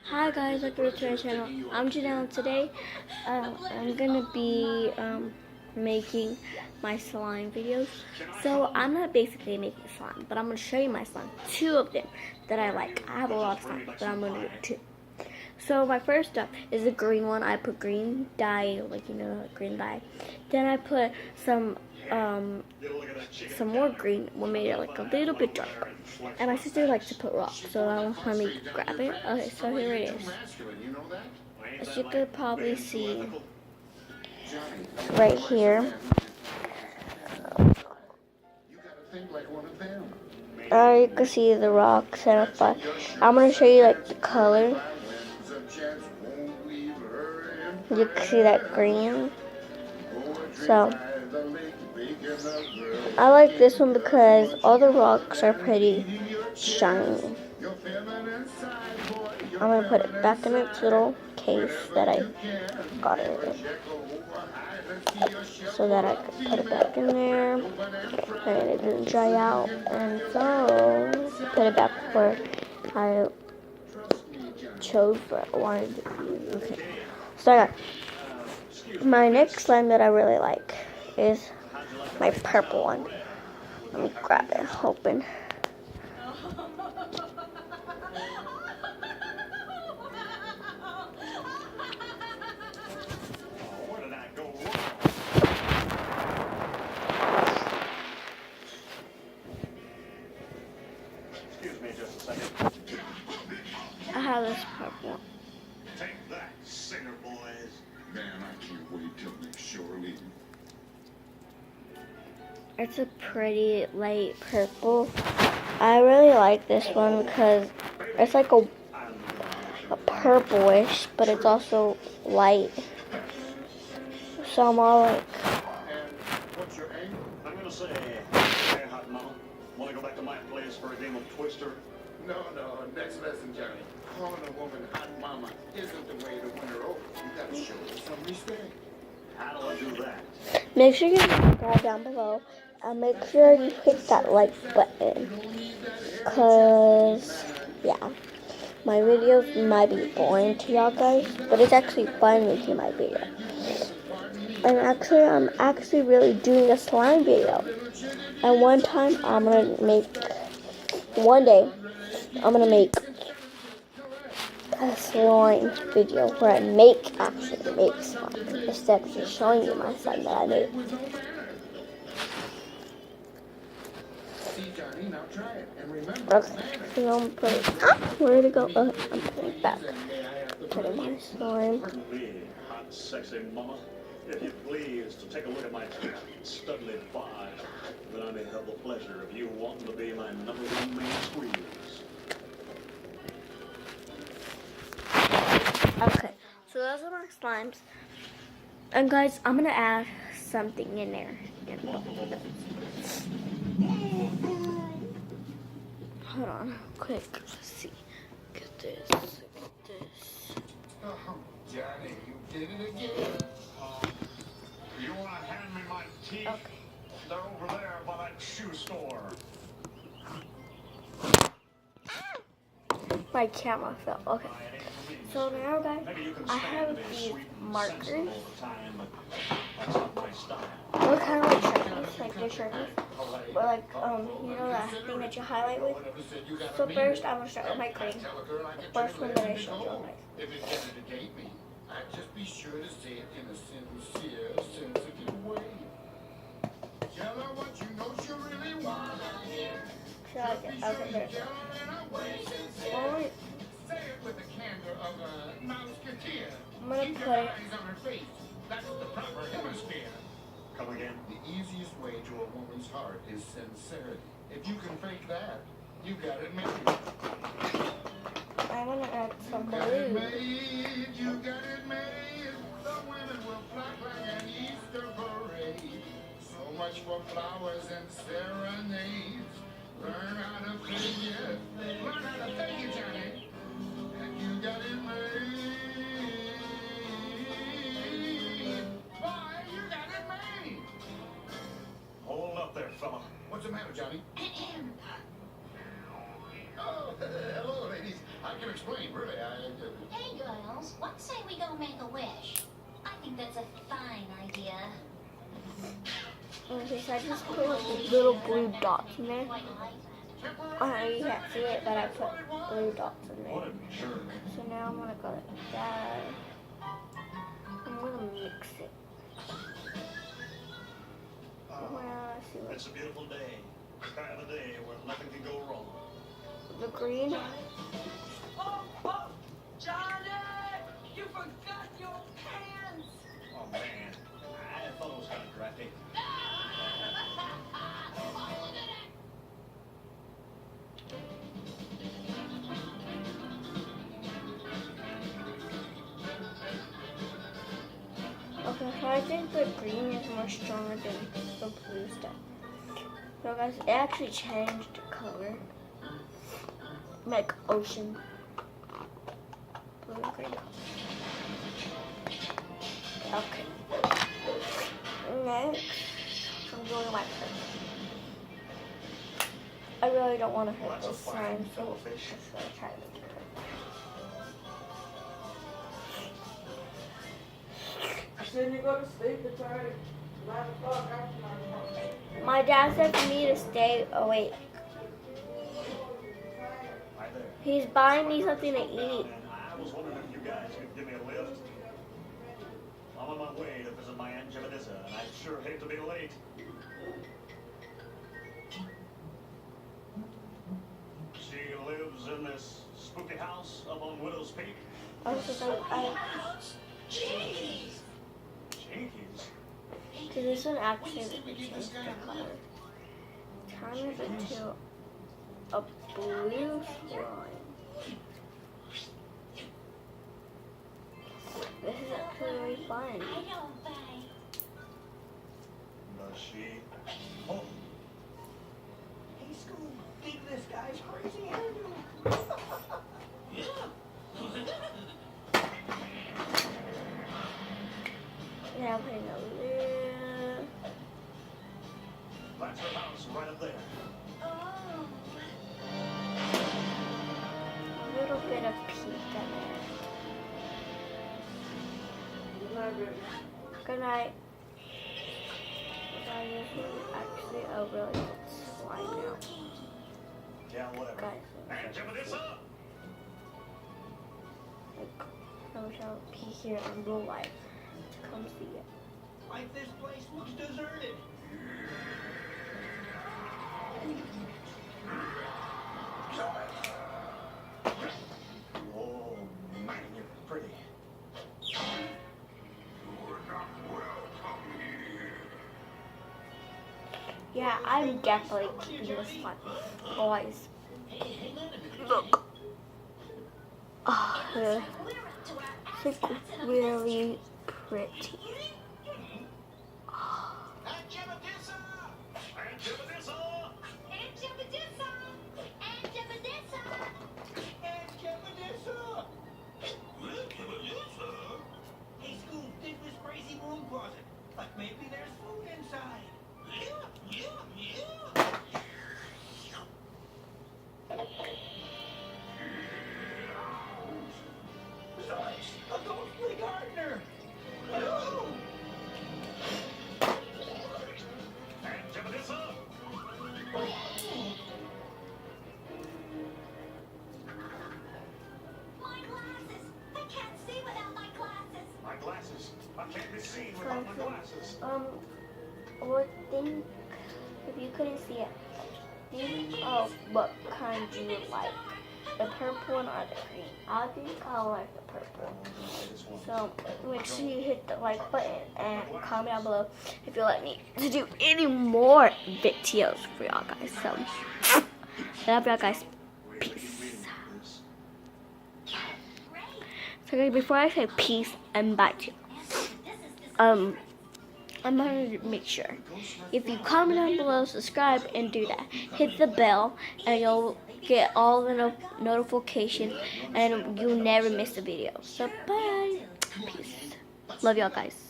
Hi guys, welcome to my channel. I'm Janelle. Today I'm gonna be making my slime videos. So I'm not basically making slime, but I'm gonna show you my slime. Two of them that I like. I have a lot of slime, but I'm gonna do two. So my first stuff is the green one. I put green dye, like green dye. Then I put some more green. We made it like a little bit darker. And my sister likes to put rocks, so let me grab it. Okay, so here it is. As you could probably see right here. You can see the rocks and stuff. I'm gonna show you like the color. You can see that green. So I like this one because all the rocks are pretty shiny. I'm gonna put it back in its little case that I got it in, so that I can put it back in there and it didn't dry out. And so put it back where I chose what I wanted to use. Okay. So I got my next slime that I really like is my purple one. Let me grab it open. Excuse me just a second. I have this purple one. Take that, singer boys. Man, I can't wait till next shore leave. It's a pretty light purple. I really like this one because it's like a purplish, but it's also light. So I'm all like, What's your aim? I'm gonna say, hey, hot mama, wanna go back to my place for a game of Twister? No, next lesson, Johnny. Calling a woman hot mama isn't the way to win her over. You gotta show her some respect. How do I do that? make sure you subscribe down below and make sure you hit that like button. Cause yeah, my videos might be boring to y'all guys, but it's actually fun making my video. And actually, I'm actually really doing a slime video. And one day, I'm gonna make a slime video where I actually make slime instead of just showing you my slime that I made. Okay, so I'm putting where to go? I'm putting it back. Putting my slime. Me, hot, sexy mama. If you please, to take a look at my studly bod, then I may have the pleasure of you wanting to be my #1 main squeeze. Okay, so those are my slimes. And guys, I'm gonna add something in there. Hold on, quick. Let's see. Get this. Johnny, you did it again. You want to hand me my teeth? Okay. They're over there by that shoe store. My camera fell. Okay. So now, guys, I have these markers. They're kind of like Sharpies, like they're Sharpies. But like, you know that thing that you highlight with? So first, I'm going to start with my green. The first one that I showed you. If it didn't negate me, I'd just be sure to say it in a sincere, sensitive way. Tell her what you know she really wants. So I can put it. Say it with the candor of a mouseketeer. I'm going to Keep put your it. eyes on her face. That's the proper hemisphere. Come again? The easiest way to a woman's heart is sincerity. If you can fake that, you got it made. I'm going to add some You got it blue. made. You got it made. The women will flock like an Easter parade. So much for flowers and serenades. Learn how to fake it. Learn how to fake it, Johnny. And you got it made. Boy, you got it made. Hold up there, fella. What's the matter, Johnny? Oh, hello, ladies. I can explain, really. what say we go make a wish? I think that's a fine idea. Okay, so I just put little blue dots in there. Quite like You can't see it, but I put blue dots in What there. a jerk. So now I'm gonna go like that. I'm gonna mix it. Well, let's see what It's a beautiful day. The kind of day where nothing can go wrong. the green. Oh, Johnny! You forgot your pants! Oh man, I thought it was kind of drafty. Okay, so I think the green is more stronger than the blue stuff. So guys, it actually changed the color. Like ocean. Blue and green. Okay. Next, I'm doing my first. I really don't want to hurt this slime, so I'm just gonna try to make it hurt. Shouldn't you go to sleep? It's already 9 o'clock after 9 o'clock. My dad said for me to stay awake. Hi there. He's buying me something to eat. And I was wondering if you guys could give me a lift. I'm on my way to visit my Aunt Jebediah, and I sure hate to be late. She lives in this spooky house up on Widow's Peak. Jeez! Jinkies. So this one actually changed the color. Turn it into a blue slime. This is actually really fun. I don't think. Does she? Oh, Hey, Scoob, think this guy's crazy hairdo. Now I'm putting a little, that's her house right up there. Oh. little bit of pink in there. Good night. Guys, this is actually a really good slime now. Yeah, whatever. Guys, Aunt Jebediah! like, I wish I would be here in real life to come see it. Like this place looks deserted. Oh, man, you're pretty. Yeah, I'm definitely keeping this one. Boys, look. Oh, We're up to our it's like really pretty. Aunt Jebediah! Aunt Jebediah! Aunt Jebediah! Aunt Jebediah! Aunt Jebediah! Hey, Scoob, dig this crazy broom closet. Like maybe there's food inside. Besides, a ghostly gardener. Oh! Aunt Jebediah! My glasses! I can't see without my glasses! My glasses. I can't be seen without my glasses. What think, if you couldn't see it, think of what kind you would like. The purple one or the green. I think I like the purple. So make sure you hit the like button and comment down below if you'd like me to do any more videos for y'all guys. So I love y'all guys. Peace. So guys, before I say peace and bye to you, I'm going to make sure if you comment down below, subscribe, and do that. Hit the bell, and you'll get all the notifications, and you'll never miss a video. So bye. Peace. Love y'all guys.